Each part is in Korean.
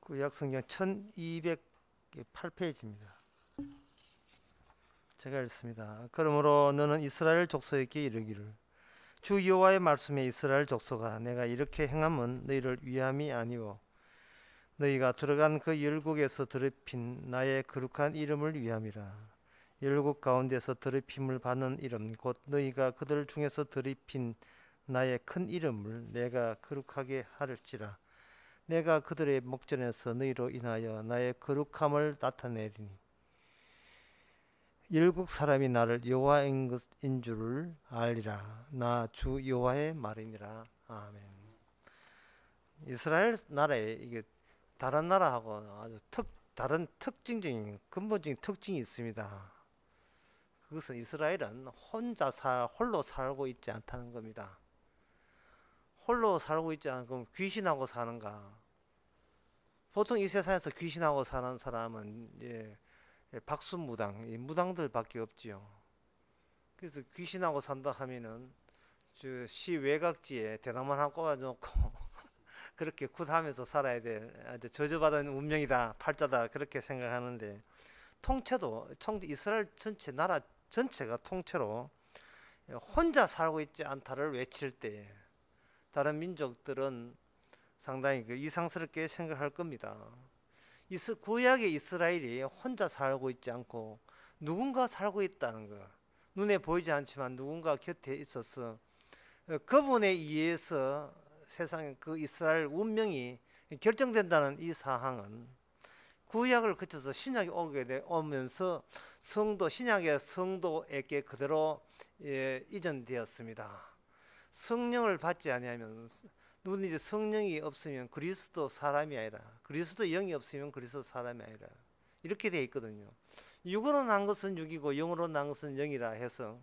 구약성경 1208페이지입니다. 제가 읽습니다. 그러므로 너는 이스라엘 족속에게 이르기를 주 여호와의 말씀에 이스라엘 족속아 내가 이렇게 행함은 너희를 위함이 아니오 너희가 들어간 그 열국에서 더럽힌 나의 거룩한 이름을 위함이라. 열국 가운데서 더럽힘을 받는 이름 곧 너희가 그들 중에서 더럽힌 나의 큰 이름을 내가 거룩하게 하릴지라. 내가 그들의 목전에서 너희로 인하여 나의 거룩함을 나타내리니 열국 사람이 나를 여호와인 줄을 알리라. 나 주 여호와의 말이니라. 아멘. 이스라엘 나라에 이게 다른 나라하고 아주 다른 특징적인 근본적인 특징이 있습니다. 그것은 이스라엘은 홀로 살고 있지 않다는 겁니다. 홀로 살고 있지 않고 귀신하고 사는가? 보통 이 세상에서 귀신하고 사는 사람은 박수무당, 무당들밖에 없지요. 그래서 귀신하고 산다 하면은 시 외곽지에 대나무 하나 꽂아놓고 그렇게 굿하면서 살아야 될 저주받은 운명이다, 팔자다 그렇게 생각하는데 이스라엘 전체 나라 전체가 통째로 혼자 살고 있지 않다를 외칠 때 다른 민족들은 상당히 이상스럽게 생각할 겁니다. 구약의 이스라엘이 혼자 살고 있지 않고 누군가 살고 있다는 것, 눈에 보이지 않지만 누군가 곁에 있어서 그분에 의해서 세상의 그 이스라엘 운명이 결정된다는 이 사항은 구약을 거쳐서 신약이 오면서 신약의 성도에게 그대로 이전되었습니다. 성령을 받지 아니하면 누구든지 성령이 없으면 그리스도 사람이 아니라, 그리스도 영이 없으면 그리스도 사람이 아니라 이렇게 되어 있거든요. 육으로 난 것은 육이고 영으로 난 것은 영이라 해서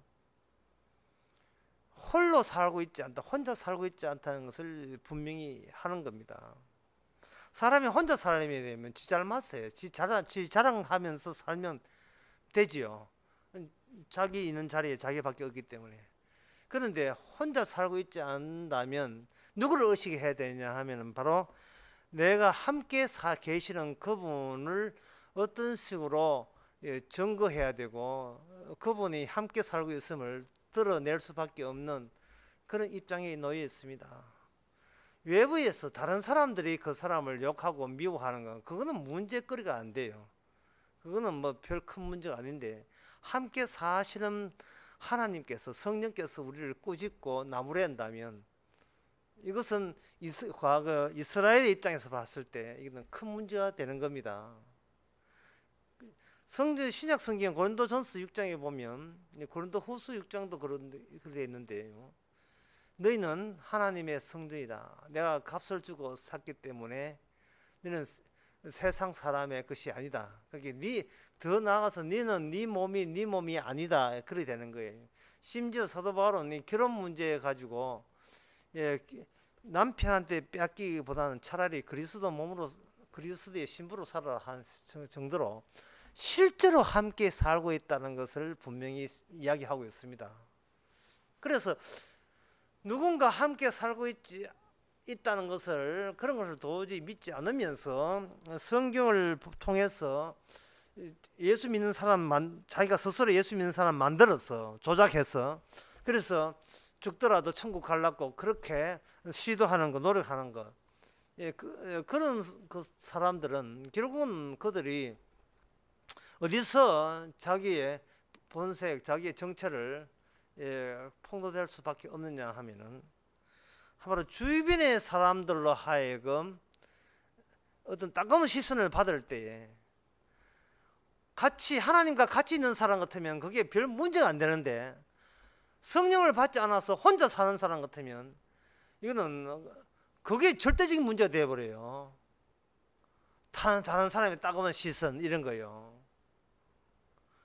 홀로 살고 있지 않다, 혼자 살고 있지 않다는 것을 분명히 하는 겁니다. 사람이 혼자 살게 되면 지 잘맞어요. 지 자랑하면서 살면 되지요. 자기 있는 자리에 자기밖에 없기 때문에. 그런데 혼자 살고 있지 않다면 누구를 의식해야 되냐 하면 바로 내가 함께 계시는 그분을 어떤 식으로 증거해야 되고 그분이 함께 살고 있음을 드러낼 수밖에 없는 그런 입장에 놓여 있습니다. 외부에서 다른 사람들이 그 사람을 욕하고 미워하는 건 그거는 문제거리가 안 돼요. 그거는 뭐 별 큰 문제가 아닌데 함께 사시는 하나님께서 성령께서 우리를 꾸짖고 나무랜다면 이것은 과거 이스라엘의 입장에서 봤을 때 이건 큰 문제가 되는 겁니다. 신약 성경 고린도전서 6장에 보면 고린도후서 6장도 그렇게 있는데요. 너희는 하나님의 성전이다. 내가 값을 주고 샀기 때문에 너는 세상 사람의 것이 아니다. 그러니까 더 나아가서 너는 네 몸이 아니다. 그렇게 되는 거예요. 심지어 사도 바울은 결혼 문제 가지고 남편한테 뺏기기보다는 차라리 그리스도의 신부로 살아라 한 정도로 실제로 함께 살고 있다는 것을 분명히 이야기하고 있습니다. 그래서 누군가 함께 살고 있다는 것을 그런 것을 도저히 믿지 않으면서 성경을 통해서 예수 믿는 사람 자기가 스스로 예수 믿는 사람 만들어서 조작해서 그래서 죽더라도 천국 가려고 그렇게 시도하는 것, 노력하는 것, 그런 그 사람들은 결국은 그들이 어디서 자기의 본색, 자기의 정체를 폭로될 수밖에 없느냐 하면은 바로 주변의 사람들로 하여금 어떤 따가운 시선을 받을 때에 하나님과 같이 있는 사람 같으면 그게 별 문제가 안 되는데 성령을 받지 않아서 혼자 사는 사람 같으면 이거는 그게 절대적인 문제가 되어버려요. 다른 사람의 따가운 시선 이런 거요.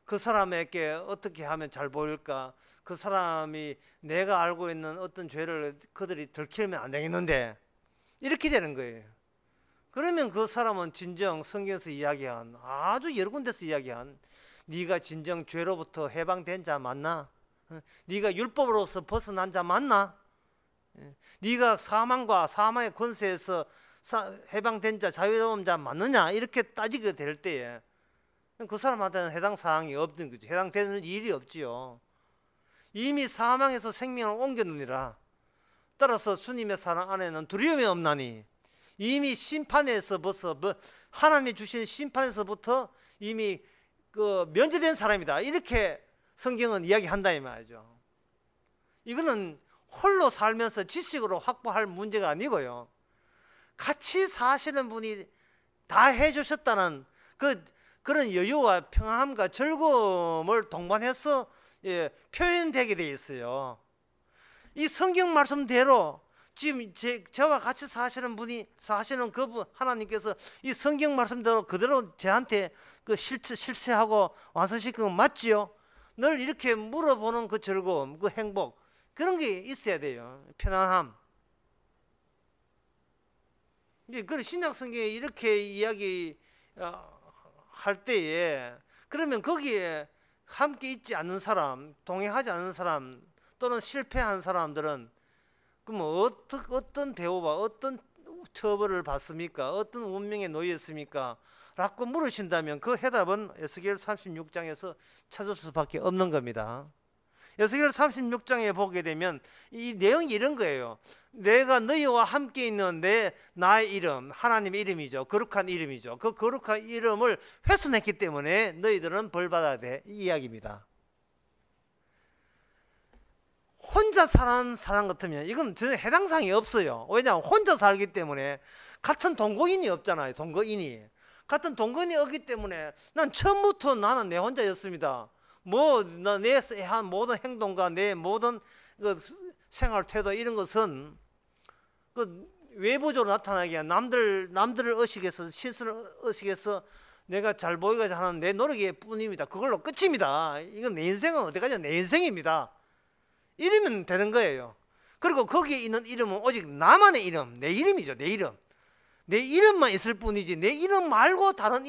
그 사람에게 어떻게 하면 잘 보일까? 그 사람이 내가 알고 있는 어떤 죄를 그들이 들키면 안 되겠는데 이렇게 되는 거예요. 그러면 그 사람은 진정 성경에서 이야기한 아주 여러 군데서 이야기한 네가 진정 죄로부터 해방된 자 맞나? 네가 율법으로서 벗어난 자 맞나? 네가 사망의 권세에서 해방된 자, 자유로운 자 맞느냐 이렇게 따지게 될 때에 그 사람한테는 해당 사항이 없는 거죠. 해당되는 일이 없지요. 이미 사망에서 생명을 옮겼느니라. 따라서 주님의 사랑 안에는 두려움이 없나니 이미 심판에서 벌써 하나님이 주신 심판에서부터 이미 그 면제된 사람이다. 이렇게 성경은 이야기한다 이 말이죠. 이거는 홀로 살면서 지식으로 확보할 문제가 아니고요. 같이 사시는 분이 다 해주셨다는 그런 여유와 평안함과 즐거움을 동반해서 표현되게 돼 있어요. 이 성경 말씀대로 지금 저와 같이 사시는 분이 사시는 그분 하나님께서 이 성경 말씀대로 그대로 저한테 그 실체하고 완성시킨 건 맞지요? 늘 이렇게 물어보는 그 즐거움, 그 행복 그런 게 있어야 돼요. 편안함. 이제 그 신약 성경에 이렇게 이야기 할 때에 그러면 거기에 함께 있지 않는 사람, 동행하지 않는 사람 또는 실패한 사람들은 그럼 어떤 대우와 어떤 처벌을 받습니까? 어떤 운명에 놓였습니까? 라고 물으신다면 그 해답은 에스겔 36장에서 찾을 수밖에 없는 겁니다. 에스겔 36장에 보게 되면 이 내용이 이런 거예요. 내가 너희와 함께 있는 나의 이름, 하나님의 이름이죠. 거룩한 이름이죠. 그 거룩한 이름을 훼손했기 때문에 너희들은 벌받아야 돼. 이 이야기입니다. 혼자 사는 사람 같으면 이건 전혀 해당 사항이 없어요. 왜냐하면 혼자 살기 때문에 같은 동거인이 없잖아요. 동거인이. 같은 동거인이 없기 때문에 난 처음부터 나는 내 혼자였습니다. 내 한 모든 행동과 내 모든 그 생활 태도 이런 것은 그 외부적으로 나타나기 위한 남들을 의식해서 시선을 의식해서 내가 잘 보이고자 하는 내 노력일 뿐입니다. 그걸로 끝입니다. 이건 내 인생은 어디까지나 내 인생입니다. 이러면 되는 거예요. 그리고 거기에 있는 이름은 오직 나만의 이름, 내 이름이죠. 내 이름. 내 이름만 있을 뿐이지 내 이름 말고 다른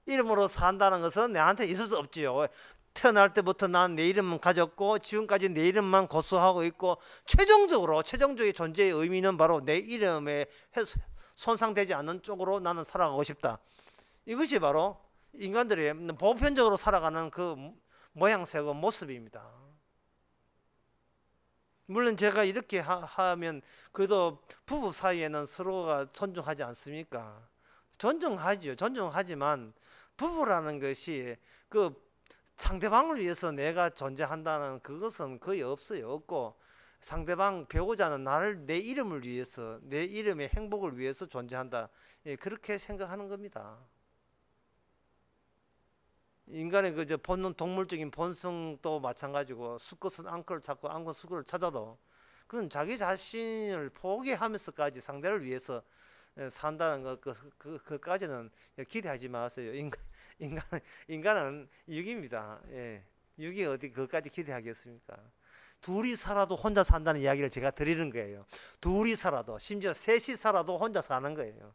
이름으로 산다는 것은 내한테 있을 수 없지요. 태어날 때부터 난 내 이름만 가졌고 지금까지 내 이름만 고수하고 있고 최종적인 존재의 의미는 바로 내 이름에 손상되지 않는 쪽으로 나는 살아가고 싶다. 이것이 바로 인간들이 보편적으로 살아가는 그 모양새고 모습입니다. 물론 제가 이렇게 하면 그래도 부부 사이에는 서로가 존중하지 않습니까? 존중하죠. 존중하지만 부부라는 것이 그 상대방을 위해서 내가 존재한다는 그것은 거의 없어요. 없고 상대방 배우자는 내 이름을 위해서 내 이름의 행복을 위해서 존재한다. 그렇게 생각하는 겁니다. 인간의 그 본능, 동물적인 본성도 마찬가지고 수컷은 앙컷을 찾고 앙컷은 수컷을 찾아도 그건 자기 자신을 포기하면서까지 상대를 위해서 산다는 그까지는 기대하지 마세요. 인간은 육입니다. 육이 어디 그까지 기대하겠습니까? 둘이 살아도 혼자 산다는 이야기를 제가 드리는 거예요. 둘이 살아도 심지어 셋이 살아도 혼자 사는 거예요.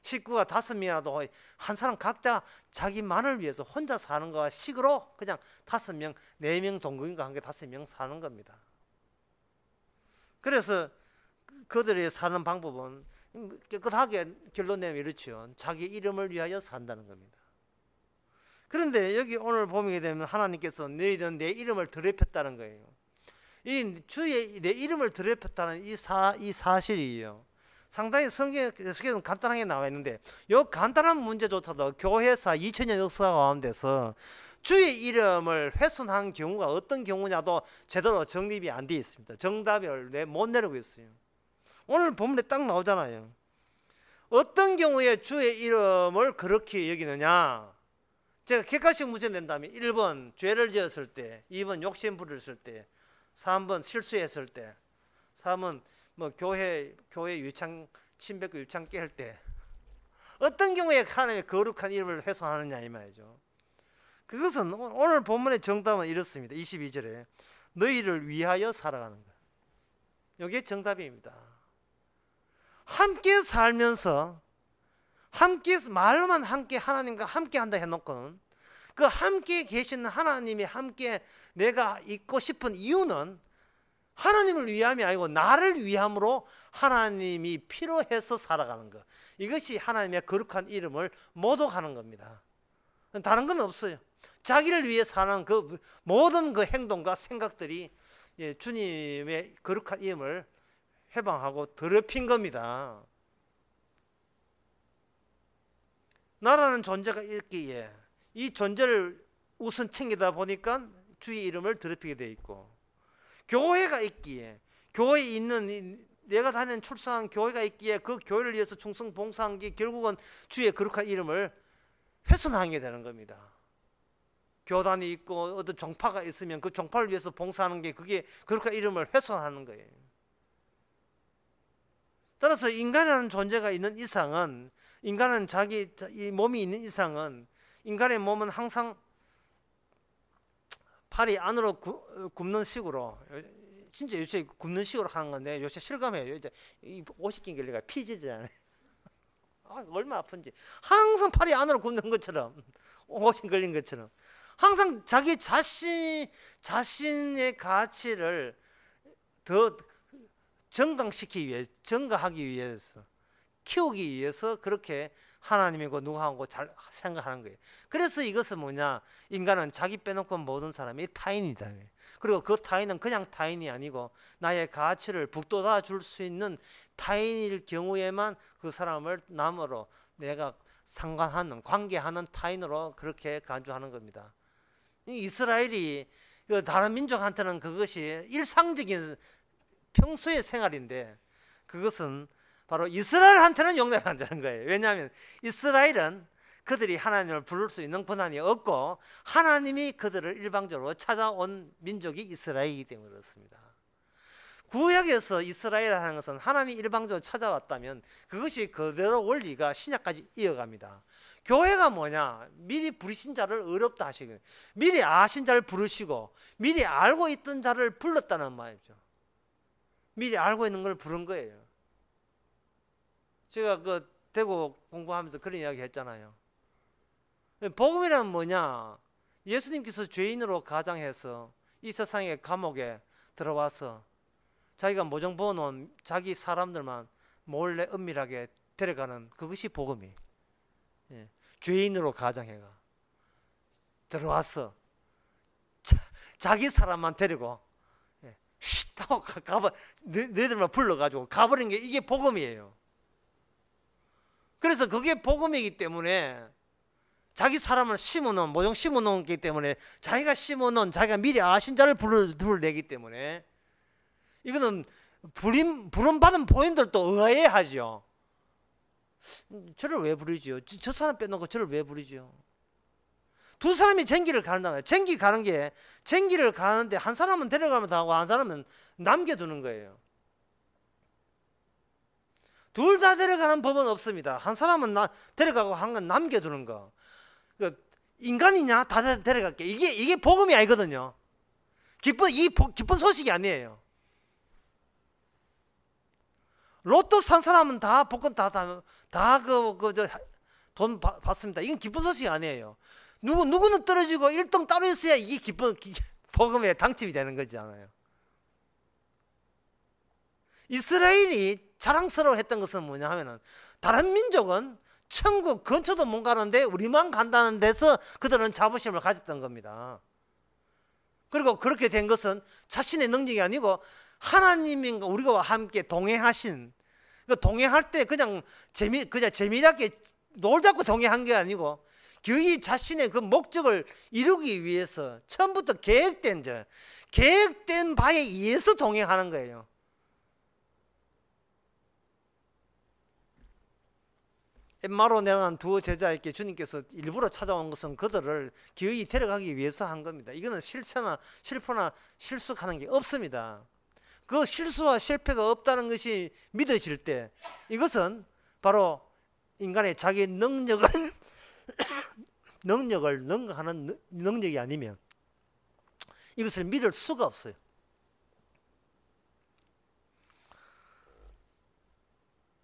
식구가 5명이라도 한 사람 각자 자기만을 위해서 혼자 사는 거와 식으로 그냥 5명, 4명 동거인과 함께 5명 사는 겁니다. 그래서 그들이 사는 방법은 깨끗하게 결론 내면 이렇죠. 자기 이름을 위하여 산다는 겁니다. 그런데 여기 오늘 보게 되면 하나님께서 너희들은 내 이름을 더럽혔다는 거예요. 이 주의 내 이름을 더럽혔다는 이 사실이에요. 상당히 성경에는 간단하게 나와 있는데 이 간단한 문제조차도 교회사 2000년 역사 가운데서 주의 이름을 훼손한 경우가 어떤 경우냐도 제대로 정립이 안 되어 있습니다. 정답을 못 내리고 있어요. 오늘 본문에 딱 나오잖아요. 어떤 경우에 주의 이름을 그렇게 여기느냐. 제가 객관식 문제 낸다면 1번 죄를 지었을 때, 2번 욕심 부렸을 때, 3번 실수했을 때, 3번 교회 유창 침뱉고 유창 깰 때 어떤 경우에 하나님의 거룩한 이름을 훼손하느냐 이 말이죠. 그것은 오늘 본문의 정답은 이렇습니다. 22절에 너희를 위하여 살아가는 것. 이게 정답입니다. 함께 살면서 말로만 함께 하나님과 함께 한다 해놓고는 그 함께 계시는 하나님이 함께 내가 있고 싶은 이유는 하나님을 위함이 아니고 나를 위함으로 하나님이 필요해서 살아가는 것. 이것이 하나님의 거룩한 이름을 모독하는 겁니다. 다른 건 없어요. 자기를 위해 사는 그 모든 그 행동과 생각들이 주님의 거룩한 이름을 해방하고 더럽힌 겁니다. 나라는 존재가 있기에 이 존재를 우선 챙기다 보니까 주의 이름을 더럽히게 돼 있고, 교회가 있기에 교회에 있는 내가 다니는 출석한 교회가 있기에 그 교회를 위해서 충성 봉사한 게 결국은 주의 거룩한 이름을 훼손하게 되는 겁니다. 교단이 있고 어떤 종파가 있으면 그 종파를 위해서 봉사하는 게 그게 거룩한 이름을 훼손하는 거예요. 따라서 인간이라는 존재가 있는 이상은, 인간은 자기 이 몸이 있는 이상은, 인간의 몸은 항상 팔이 안으로 굽는 식으로, 진짜 요새 굽는 식으로 하는 건데 요새 실감해요. 이제 이 50개 걸리가 피지잖아요. 얼마나 아픈지. 항상 팔이 안으로 굽는 것처럼, 50 걸린 것처럼 항상 자기 자신의 가치를 더 정당시키기 위해, 증가하기 위해서, 키우기 위해서 그렇게 하나님이고 누구하고 잘 생각하는 거예요. 그래서 이것은 뭐냐, 인간은 자기 빼놓고 모든 사람이 타인이잖아요. 그리고 그 타인은 그냥 타인이 아니고 나의 가치를 북돋아 줄 수 있는 타인일 경우에만 그 사람을 남으로 내가 상관하는, 관계하는 타인으로 그렇게 간주하는 겁니다. 이스라엘이 다른 민족한테는 그것이 일상적인 평소의 생활인데, 그것은 바로 이스라엘한테는 용납이 안 되는 거예요. 왜냐하면 이스라엘은 그들이 하나님을 부를 수 있는 권한이 없고 하나님이 그들을 일방적으로 찾아온 민족이 이스라엘이기 때문에 그렇습니다. 구약에서 이스라엘이라는 것은 하나님이 일방적으로 찾아왔다면 그것이 그대로 원리가 신약까지 이어갑니다. 교회가 뭐냐, 미리 부르신 자를 어렵다 하시거든요. 미리 아신 자를 부르시고 미리 알고 있던 자를 불렀다는 말이죠. 미리 알고 있는 걸 부른 거예요. 제가 그 대구 공부하면서 그런 이야기 했잖아요. 복음이란 뭐냐, 예수님께서 죄인으로 가장해서 이 세상의 감옥에 들어와서 자기가 모종 부어놓은 자기 사람들만 몰래 은밀하게 데려가는, 그것이 복음이. 죄인으로 가장해가 들어와서 자기 사람만 데리고 쉿 하고 가버, 너희들만 불러가지고 가버린 게 이게 복음이에요. 그래서 그게 복음이기 때문에 자기 사람을 심어놓은, 모종 심어놓기 때문에 자기가 심어놓은, 자기가 미리 아신 자를 불러내기 때문에 이거는 부름받은 본인들도 의아해하죠. 저를 왜 부르지요? 저 사람 빼놓고 저를 왜 부르지요? 두 사람이 쟁기를 가는다 말이에요. 쟁기를 가는데 한 사람은 데려가면 하고 한 사람은 남겨두는 거예요. 둘 다 데려가는 법은 없습니다. 한 사람은 데려가고 한 건 남겨두는 거. 인간이냐? 다 데려갈게. 이게 복음이 아니거든요. 기쁜 소식이 아니에요. 로또 산 사람은 다 복권 돈 받습니다. 이건 기쁜 소식이 아니에요. 누구는 떨어지고 1등 따로 있어야 이게 복음에 당첨이 되는 거잖아요. 이스라엘이 자랑스러워했던 것은 뭐냐 하면은, 다른 민족은 천국 근처도 못 가는데 우리만 간다는 데서 그들은 자부심을 가졌던 겁니다. 그리고 그렇게 된 것은 자신의 능력이 아니고 하나님인가 우리가 함께 동행하신, 그 동행할 때 그냥 재미나게 놀자고 동행한 게 아니고 그의 자신의 그 목적을 이루기 위해서 처음부터 계획된 바에 의해서 동행하는 거예요. 엠마로 내려간 두 제자에게 주님께서 일부러 찾아온 것은 그들을 기어이 데려가기 위해서 한 겁니다. 이거는 실패나 실수하는 게 없습니다. 그 실수와 실패가 없다는 것이 믿어질 때, 이것은 바로 인간의 자기 능력을 능가하는 능력이 아니면 이것을 믿을 수가 없어요.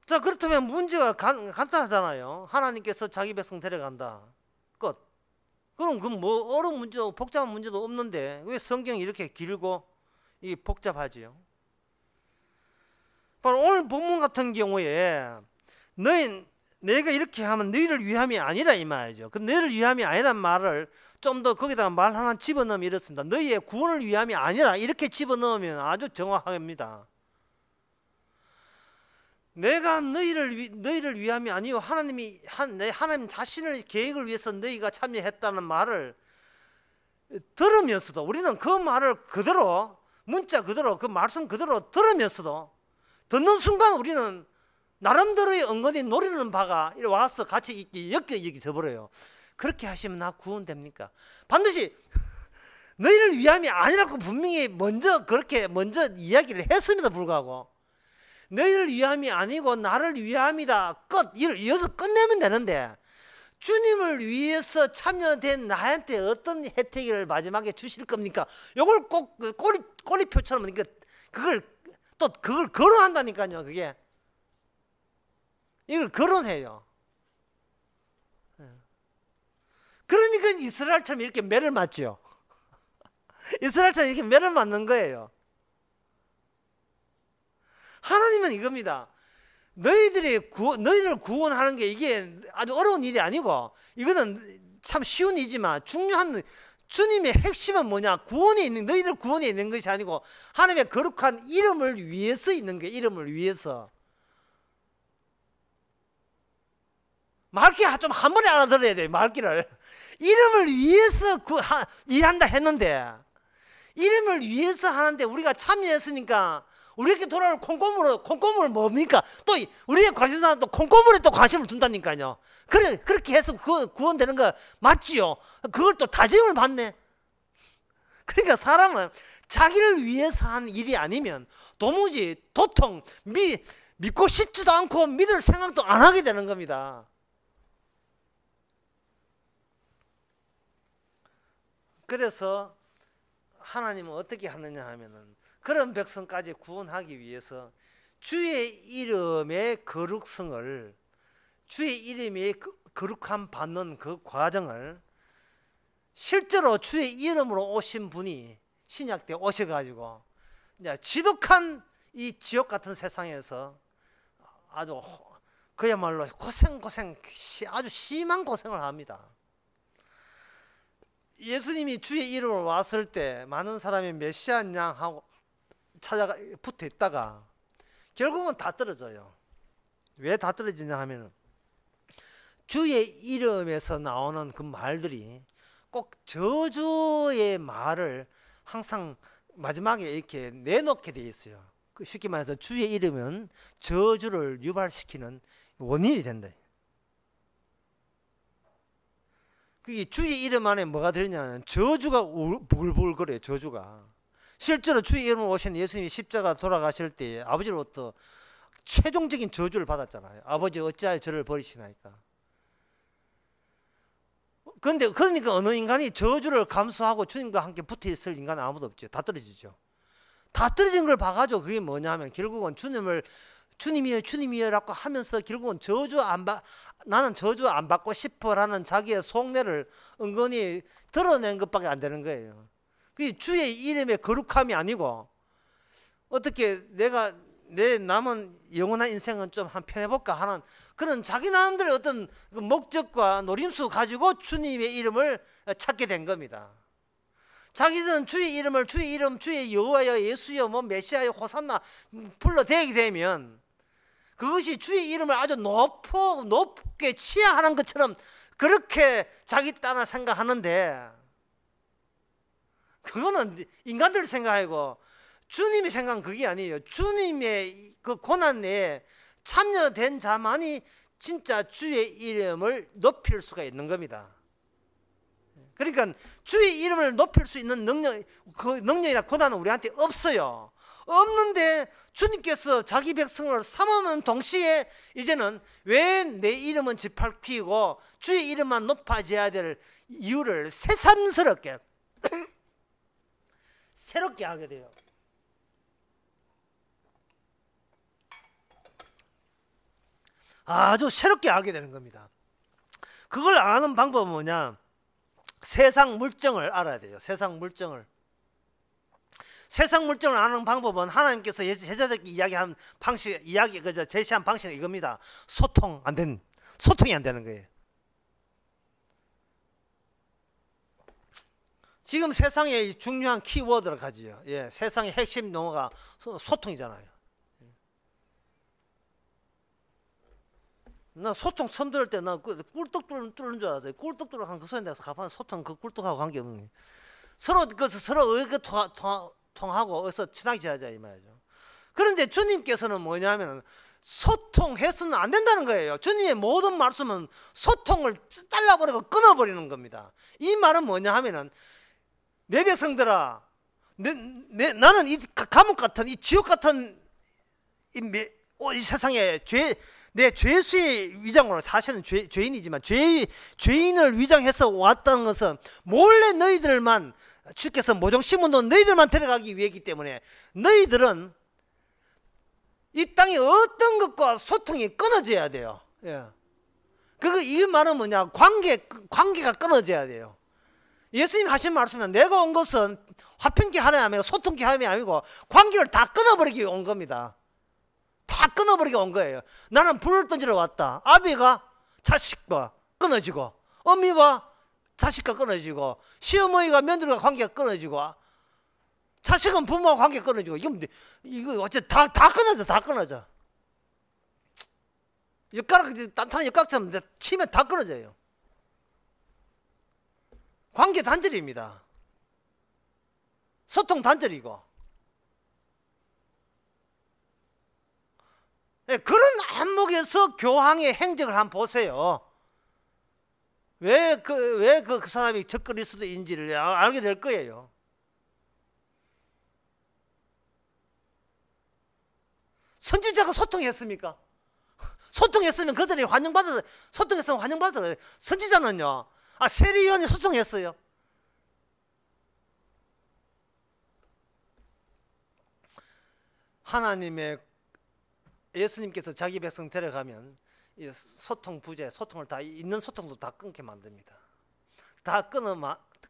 자, 그렇다면 문제가 간단하잖아요. 하나님께서 자기 백성 데려간다. 끝. 그럼 그 뭐 어려운 문제도 복잡한 문제도 없는데 왜 성경이 이렇게 길고 이게 복잡하지요. 바로 오늘 본문 같은 경우에 내가 이렇게 하면 너희를 위함이 아니라 이 말이죠. 그 너희를 위함이 아니란 말을 좀 더 거기다가 말 하나 집어넣으면 이렇습니다. 너희의 구원을 위함이 아니라 이렇게 집어넣으면 아주 정확합니다. 내가 너희를 위함이 아니요 하나님 자신의 계획을 위해서 너희가 참여했다는 말을 들으면서도 우리는 그 말을 그대로 문자 그대로 그 말씀 그대로 들으면서도 듣는 순간 우리는 나름대로의 은근히 노리는 바가 와서 같이 엮여져 버려요. 그렇게 하시면 나 구원됩니까? 반드시 너희를 위함이 아니라고 분명히 그렇게 먼저 이야기를 했음에도 불구하고 너희를 위함이 아니고 나를 위함이다. 이어서 끝내면 되는데 주님을 위해서 참여된 나한테 어떤 혜택을 마지막에 주실 겁니까? 요걸 꼭 꼬리표처럼 그걸 거론한다니까요. 그게 이걸 거론해요. 그러니까 이스라엘처럼 이렇게 매를 맞죠. 이스라엘처럼 이렇게 매를 맞는 거예요. 하나님은 이겁니다. 너희를 구원하는 게 이게 아주 어려운 일이 아니고 이거는 참 쉬운 일이지만 중요한 주님의 핵심은 뭐냐? 너희들 구원에 있는 것이 아니고 하나님의 거룩한 이름을 위해서 있는 거예요. 이름을 위해서. 말귀 좀 한 번에 알아들어야 돼요. 말귀를. 이름을 위해서 일한다 했는데 이름을 위해서 하는데 우리가 참여했으니까 우리에게 돌아올 콩고물은 뭡니까? 또 우리의 관심사는 또 콩고물에 또 관심을 둔다니까요. 그렇게 해서 구원되는 거 맞지요? 그걸 또 다짐을 받네. 그러니까 사람은 자기를 위해서 한 일이 아니면 도무지 도통 믿고 싶지도 않고 믿을 생각도 안 하게 되는 겁니다. 그래서 하나님은 어떻게 하느냐 하면은 그런 백성까지 구원하기 위해서 주의 이름의 거룩성을 주의 이름의 거룩함 받는 그 과정을 실제로 주의 이름으로 오신 분이 신약 때 오셔가지고 지독한 이 지옥 같은 세상에서 아주 그야말로 아주 심한 고생을 합니다. 예수님이 주의 이름으로 왔을 때 많은 사람이 메시아 양하고 붙어 있다가 결국은 다 떨어져요. 왜 다 떨어지냐 하면 주의 이름에서 나오는 그 말들이 꼭 저주의 말을 항상 마지막에 이렇게 내놓게 돼 있어요. 쉽게 말해서 주의 이름은 저주를 유발시키는 원인이 된다. 그게 주의 이름 안에 뭐가 들었냐면 저주가 불불거려요. 저주가. 실제로 주의 이름으로 오신 예수님이 십자가 돌아가실 때 아버지로부터 최종적인 저주를 받았잖아요. 아버지 어찌하여 저를 버리시나이까. 그러니까 어느 인간이 저주를 감수하고 주님과 함께 붙어 있을 인간은 아무도 없죠. 다 떨어지죠. 다 떨어진 걸 봐가지고 그게 뭐냐면 결국은 주님이여라고 하면서 결국은 나는 저주 안 받고 싶어라는 자기의 속내를 은근히 드러낸 것밖에 안 되는 거예요. 그게 주의 이름의 거룩함이 아니고 어떻게 내가 내 남은 영원한 인생은 좀 한편 해볼까 하는 그런 자기 나름대로의 어떤 목적과 노림수 가지고 주님의 이름을 찾게 된 겁니다. 자기는 주의 이름을 주의 여호와여 예수여 메시아여 호산나 불러대게 되면 그것이 주의 이름을 아주 높게 치하하는 것처럼 그렇게 자기 따라 생각하는데 그거는 인간들 생각이고 주님이 생각은 그게 아니에요. 주님의 그 고난에 참여된 자만이 진짜 주의 이름을 높일 수가 있는 겁니다. 그러니까 주의 이름을 높일 수 있는 능력이나 고난은 우리한테 없어요. 없는데 주님께서 자기 백성을 삼으면 동시에 이제는 왜 내 이름은 짓밟히고 주의 이름만 높아져야 될 이유를 새삼스럽게 새롭게 하게 돼요. 아주 새롭게 알게 되는 겁니다. 그걸 아는 방법은 뭐냐? 세상 물정을 알아야 돼요. 세상 물정을. 세상 물정을 아는 방법은 하나님께서 제자들에게 이야기한 방식, 제시한 방식은 이겁니다. 소통이 안 되는 거예요. 지금 세상의 중요한 키워드를 가지요. 예, 세상의 핵심 용어가 소통이잖아요. 나 소통 처음 들을 때 나 꿀떡 뚫는 줄 알았어요. 꿀떡 뚫는 한그 소리 내서 가만 소통 그 꿀떡하고 관계없는 서로 의견 통하고 어서 친하게 지내자 이 말이죠. 그런데 주님께서는 뭐냐면 소통해서는 안 된다는 거예요. 주님의 모든 말씀은 소통을 잘라버리고 끊어버리는 겁니다. 이 말은 뭐냐 하면은 내 백성들아, 나는 이 감옥 같은 이 지옥 같은 이 세상에 내 죄수의 위장으로 사실은 죄인이지만 죄인을 위장해서 왔다는 것은 몰래 너희들만 주께서 모종 심어놓은 너희들만 데려가기 위해이기 때문에 너희들은 이 땅에 어떤 것과 소통이 끊어져야 돼요. 예. 이 말은 뭐냐? 관계가 끊어져야 돼요. 예수님 하신 말씀은 내가 온 것은 화평케 하려 아니고 소통케 하려 아니고 관계를 다 끊어버리기 온 겁니다. 다 끊어버리기 온 거예요. 나는 불을 던지러 왔다. 아비가 자식과 끊어지고 어미와 자식과 끊어지고 시어머니가 며느리가 관계가 끊어지고 자식은 부모와 관계가 끊어지고 이거 어째 다 끊어져. 단단한 엿가락처럼 치면 다 끊어져요. 관계 단절입니다. 소통 단절이고. 그런 안목에서 교황의 행적을 한번 보세요. 왜 그 사람이 적그리스도인지를 알게 될 거예요. 선지자가 소통했습니까? 소통했으면 그들이 소통했으면 환영받아요. 선지자는요, 세리요한이 소통했어요. 하나님의 예수님께서 자기 백성 데려가면 이 소통 부재, 소통을 다 있는 소통도 다 끊게 만듭니다. 다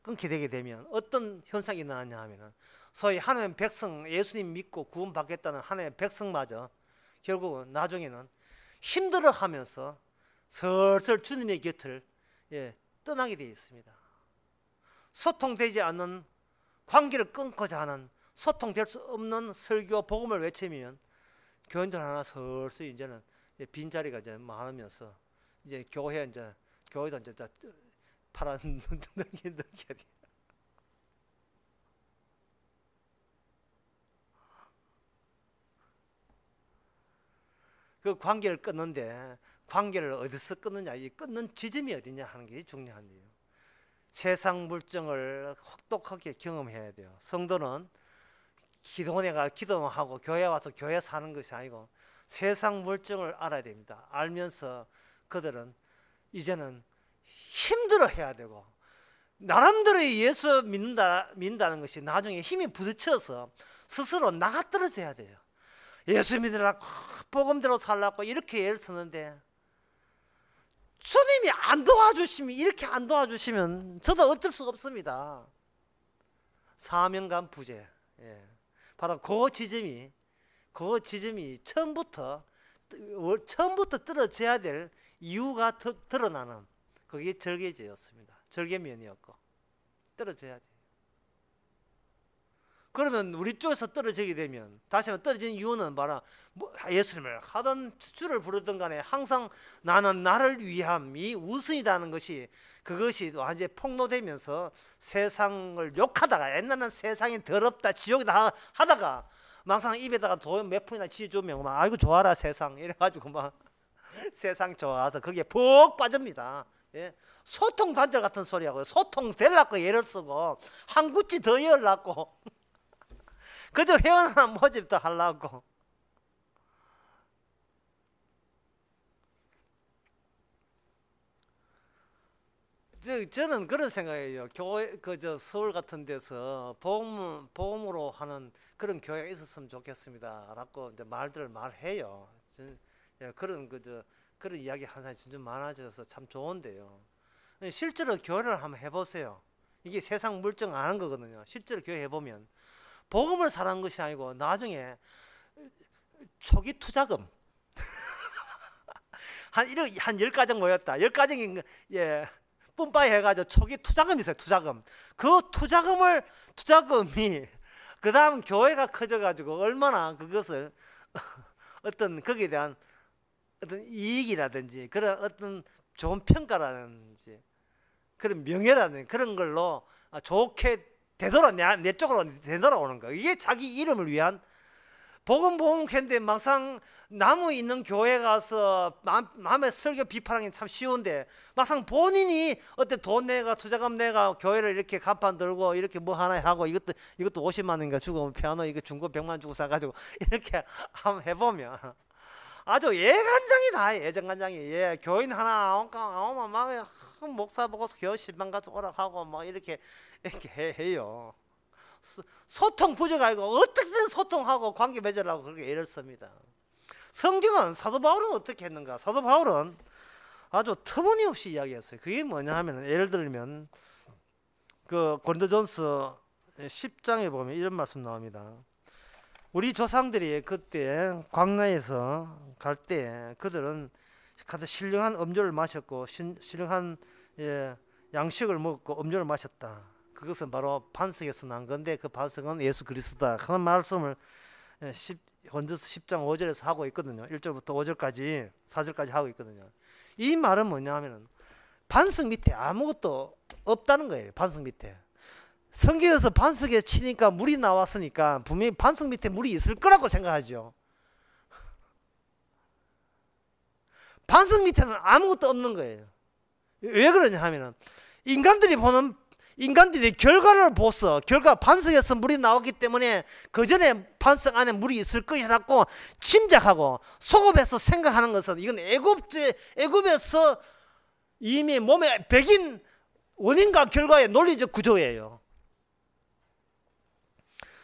끊게 되게 되면 어떤 현상이 일어나냐 하면은 소위 하나님 백성 예수님 믿고 구원받겠다는 하나님의 백성마저 결국은 나중에는 힘들어하면서 슬슬 주님의 곁을 떠나게 되어 있습니다. 소통되지 않는 관계를 끊고자 하는 소통될 수 없는 설교 복음을 외치면 교인들 하나 슬슬 이제는 빈자리가 이제 많으면서 이제 교회도 이제 파란 넘겨야 돼. 그 관계를 끊는데 관계를 어디서 끊느냐, 이 끊는 지점이 어디냐 하는 게 중요한데요. 세상 물정을 혹독하게 경험해야 돼요. 성도는 기도원에 기도하고 교회 와서 교회 사는 것이 아니고 세상 물정을 알아야 됩니다. 알면서 그들은 이제는 힘들어해야 되고 나름대로 예수 믿는다는 것이 나중에 힘이 부딪혀서 스스로 나가떨어져야 돼요. 예수 믿으라고 복음대로 살라고 이렇게 애를 쓰는데 주님이 이렇게 안 도와주시면 저도 어쩔 수가 없습니다. 사명감 부재. 바로 그 지점이 처음부터 떨어져야 될 이유가 드러나는 그게 절개제였습니다. 절개면이었고 떨어져야 돼요. 그러면 우리 쪽에서 떨어지게 되면 다시 한번 떨어지는 이유는 바로 예수님을 하던 주를 부르던 간에 항상 나는 나를 위함이 우선이라는 것이 그것이 완전히 폭로되면서 세상을 욕하다가 옛날에는 세상이 더럽다 지옥이다 하다가 막상 입에다가 돈 몇 푼이나 쥐어주면 막 아이고 좋아라 세상 이래가지고 막 세상 좋아서 거기에 푹 빠집니다. 소통 단절 같은 소리하고요. 소통 되려고 예를 쓰고 한 구찌 더 열라고 그저 회원 하나 모집 더 하려고. 저는 그런 생각이에요. 교회 서울 같은 데서 복음으로 하는 그런 교회가 있었으면 좋겠습니다라고 이제 말해요. 그런 그런 이야기 하는 사람이 점점 많아져서 참 좋은데요. 실제로 교회를 한번 해보세요. 이게 세상 물정 아는 거거든요. 실제로 교회 해보면 복음을 사는 것이 아니고 나중에 초기 투자금 한 10가정 모였다. 10가정이 뿜빠이 해가지고 초기 투자금이 있어요. 투자금. 그 투자금이 그 다음 교회가 커져가지고 얼마나 그것을 어떤 거기에 대한 어떤 이익이라든지 그런 어떤 좋은 평가라든지 그런 명예라든지 그런 걸로 좋게 내 쪽으로 되돌아오는 거예요. 이게 자기 이름을 위한 복음복음캔데 막상 나무 있는 교회 가서 남의 설교 비판하기 참 쉬운데 막상 본인이 어때 돈 내가 투자금 내가 교회를 이렇게 간판 들고 이렇게 뭐 하나 하고 이것도 50만 원인가 주고 피아노 이거 중고 100만 주고 사가지고 이렇게 한번 해보면 아주 예간장이다. 예정간장이. 교인 하나 오면 막 목사 보고 교회 신방 가서 오락하고 뭐 이렇게 해요. 소통 부족하고 어떻게든 소통하고 관계 맺으려고 그렇게 애를 씁니다. 성경은 사도 바울은 어떻게 했는가? 사도 바울은 아주 터무니없이 이야기했어요. 그게 뭐냐 하면 예를 들면 그 고린도전서 10장에 보면 이런 말씀 나옵니다. 우리 조상들이 그때 광야에서 갈 때 그들은 가서 신령한 음료를 마셨고 신령한 양식을 먹고 음료를 마셨다. 그것은 바로 반석에서 난 건데 그 반석은 예수 그리스도다. 그런 말씀을 고린도서 10장 5절에서 하고 있거든요. 1절부터 5절까지 4절까지 하고 있거든요. 이 말은 뭐냐 하면 반석 밑에 아무것도 없다는 거예요. 반석 밑에. 성경에서 반석에 치니까 물이 나왔으니까 분명히 반석 밑에 물이 있을 거라고 생각하죠. 반석 밑에는 아무것도 없는 거예요. 왜 그러냐 하면은 인간들이 결과를 보서 반석에서 물이 나왔기 때문에 그 전에 반석 안에 물이 있을 것이라고 짐작하고 속업해서 생각하는 것은 이건 애굽에서 이미 몸에 배긴 원인과 결과의 논리적 구조예요.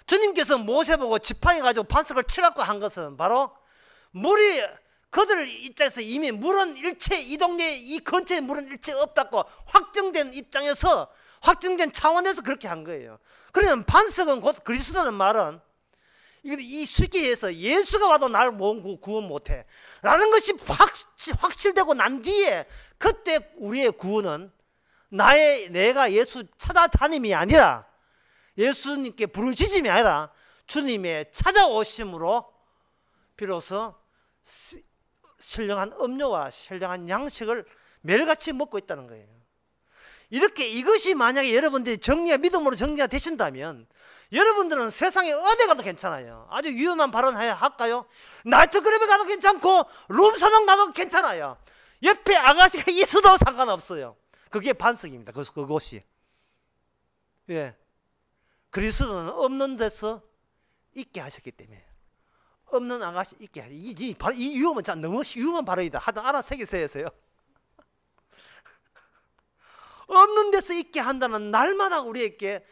주님께서 모세 보고 지팡이 가지고 반석을 치라고 한 것은 바로 물이 그들 입장에서 이미 물은 일체 이 동네 이 근처에 물은 일체 없다고 확정된 입장에서 확정된 차원에서 그렇게 한 거예요. 그러면 반석은 곧 그리스도라는 말은 이 쉽게해서 예수가 와도 날 구원 못해 라는 것이 확실되고 난 뒤에 그때 우리의 구원은 내가 예수 찾아다님이 아니라 예수님께 부르짖음이 아니라 주님의 찾아오심으로 비로소 신령한 음료와 신령한 양식을 매일같이 먹고 있다는 거예요. 이것이 만약에 여러분들이 믿음으로 정리가 되신다면 여러분들은 세상에 어디 가도 괜찮아요. 아주 위험한 발언 할까요? 나이트클럽에 가도 괜찮고 룸사롱 가도 괜찮아요. 옆에 아가씨가 있어도 상관없어요. 그게 반석입니다. 그곳이. 예. 그리스도는 없는 데서 있게 하셨기 때문에 없는 아가씨 있게 이 위험은 너무 위험한 발언이다. 하다 알아 새기세요. 없는 데서 있게 한다는 날마다 우리에게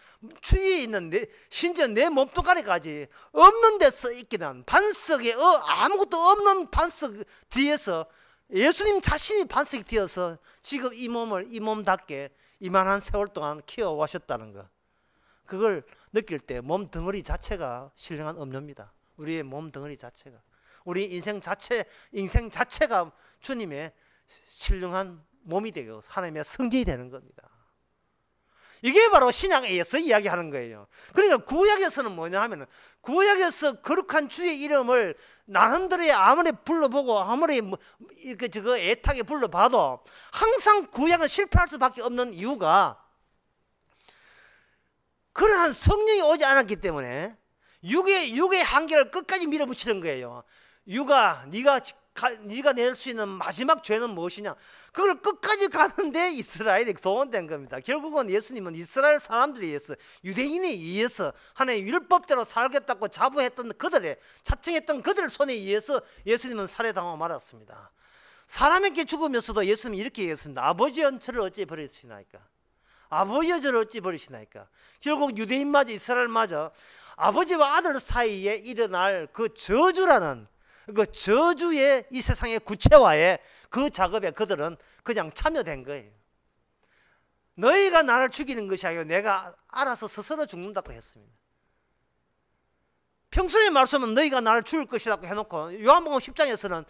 주위에 있는 심지어 내 몸뚱아리까지 없는 데서 있게 된 반석에 아무것도 없는 반석 뒤에서 예수님 자신이 반석이 되어서 지금 이 몸을 이 몸답게 이만한 세월 동안 키워오셨다는 것, 그걸 느낄 때 몸 덩어리 자체가 신령한 음료입니다. 우리의 몸 덩어리 자체가, 우리 인생 자체가 주님의 신령한 몸이 되고 하나님의 성전이 되는 겁니다. 이게 바로 신약에서 이야기하는 거예요. 그러니까 구약에서는 뭐냐 하면 구약에서 거룩한 주의 이름을 나름대로의 아무리 불러보고 아무리 이렇게 애타게 불러봐도 항상 구약은 실패할 수밖에 없는 이유가 그러한 성령이 오지 않았기 때문에 육의 한계를 끝까지 밀어붙이는 거예요. 육아, 네가 낼 수 있는 마지막 죄는 무엇이냐? 그걸 끝까지 가는데 이스라엘이 동원된 겁니다. 결국은 예수님은 이스라엘 사람들에 의해서, 유대인에 의해서 하나님의 율법대로 살겠다고 자부했던 자청했던 그들 손에 의해서 예수님은 살해당하고 말았습니다. 사람에게 죽으면서도 예수님이 이렇게 얘기했습니다. 아버지여 저를 어찌 버리시나이까? 아버지여 저를 어찌 버리시나이까? 결국 유대인마저 이스라엘마저 아버지와 아들 사이에 일어날 그 저주라는 그 저주의 이 세상의 구체화에 그 작업에 그들은 그냥 참여된 거예요. 너희가 나를 죽이는 것이 아니고 내가 알아서 스스로 죽는다고 했습니다. 평소의 말씀은 너희가 나를 죽일 것이라고 해놓고 요한복음 10장에서는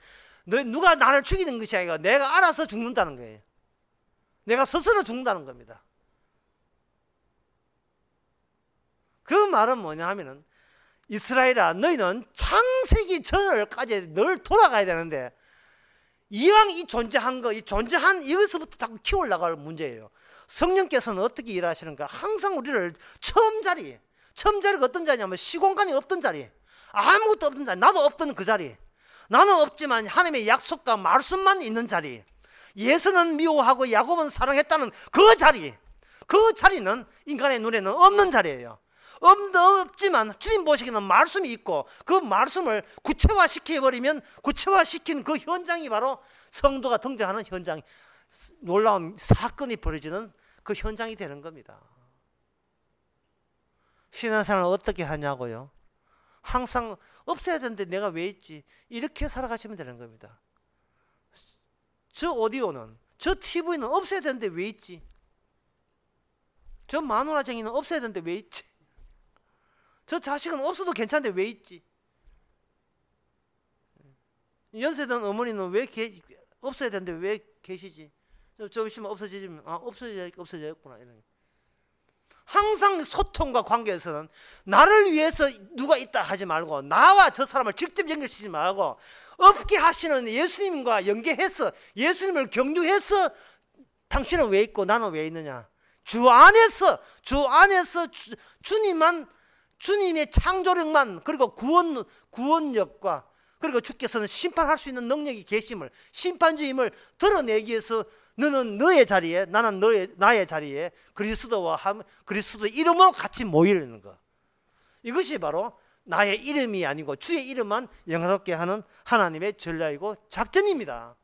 누가 나를 죽이는 것이 아니라 내가 알아서 죽는다는 거예요. 내가 스스로 죽는다는 겁니다. 그 말은 뭐냐 하면은 이스라엘아 너희는 창세기 전월까지 늘 돌아가야 되는데 이왕 이 존재한 거, 이 존재한 이것부터 자꾸 키워나갈 문제예요. 성령께서는 어떻게 일하시는가? 항상 우리를 처음 자리가 어떤 자리냐면 시공간이 없던 자리, 아무것도 없던 자리, 나도 없던 그 자리, 나는 없지만 하나님의 약속과 말씀만 있는 자리, 예수는 미워하고 야곱은 사랑했다는 그 자리, 그 자리는 인간의 눈에는 없는 자리예요. 없지만 주님 보시기에는 말씀이 있고 그 말씀을 구체화시켜버리면 구체화시킨 그 현장이 바로 성도가 등장하는 현장, 놀라운 사건이 벌어지는 그 현장이 되는 겁니다. 신앙생활을 어떻게 하냐고요? 항상 없어야 되는데 내가 왜 있지? 이렇게 살아가시면 되는 겁니다. 저 오디오는, 저 TV는 없어야 되는데 왜 있지? 저 마누라쟁이는 없어야 되는데 왜 있지? 저 자식은 없어도 괜찮은데 왜 있지? 연세든 어머니는 왜 없어야 되는데 왜 계시지? 좀 있으면 없어지면 없어졌구나. 이런. 항상 소통과 관계에서는 나를 위해서 누가 있다 하지 말고 나와 저 사람을 직접 연결시키지 말고 없게 하시는 예수님과 연계해서 예수님을 경주해서 당신은 왜 있고 나는 왜 있느냐? 주 안에서 주님의 창조력만, 그리고 구원력과 그리고 주께서는 심판할 수 있는 능력이 계심을, 심판주임을 드러내기 위해서 너는 너의 자리에, 나는 나의 자리에 그리스도 이름으로 같이 모이는 것. 이것이 바로 나의 이름이 아니고 주의 이름만 영화롭게 하는 하나님의 전략이고 작전입니다.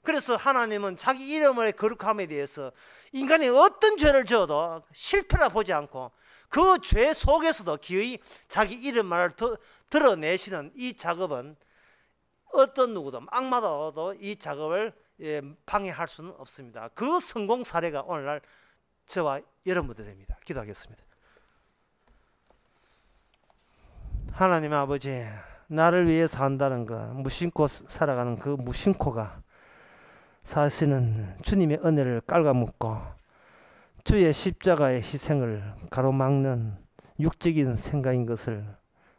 그래서 하나님은 자기 이름의 거룩함에 대해서 인간이 어떤 죄를 지어도 실패라 보지 않고 그 죄 속에서도 기어이 자기 이름만을 드러내시는 이 작업은 어떤 누구도, 악마도 이 작업을 방해할 수는 없습니다. 그 성공 사례가 오늘날 저와 여러분들입니다. 기도하겠습니다. 하나님 아버지, 나를 위해서 한다는 것, 무심코 살아가는 그 무심코가 사실은 주님의 은혜를 깔아묻고 주의 십자가의 희생을 가로막는 육적인 생각인 것을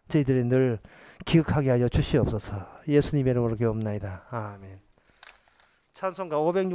저희들이 늘 기억하게 하여 주시옵소서. 예수님의 이름으로 기도합나이다. 아멘. 찬송가 506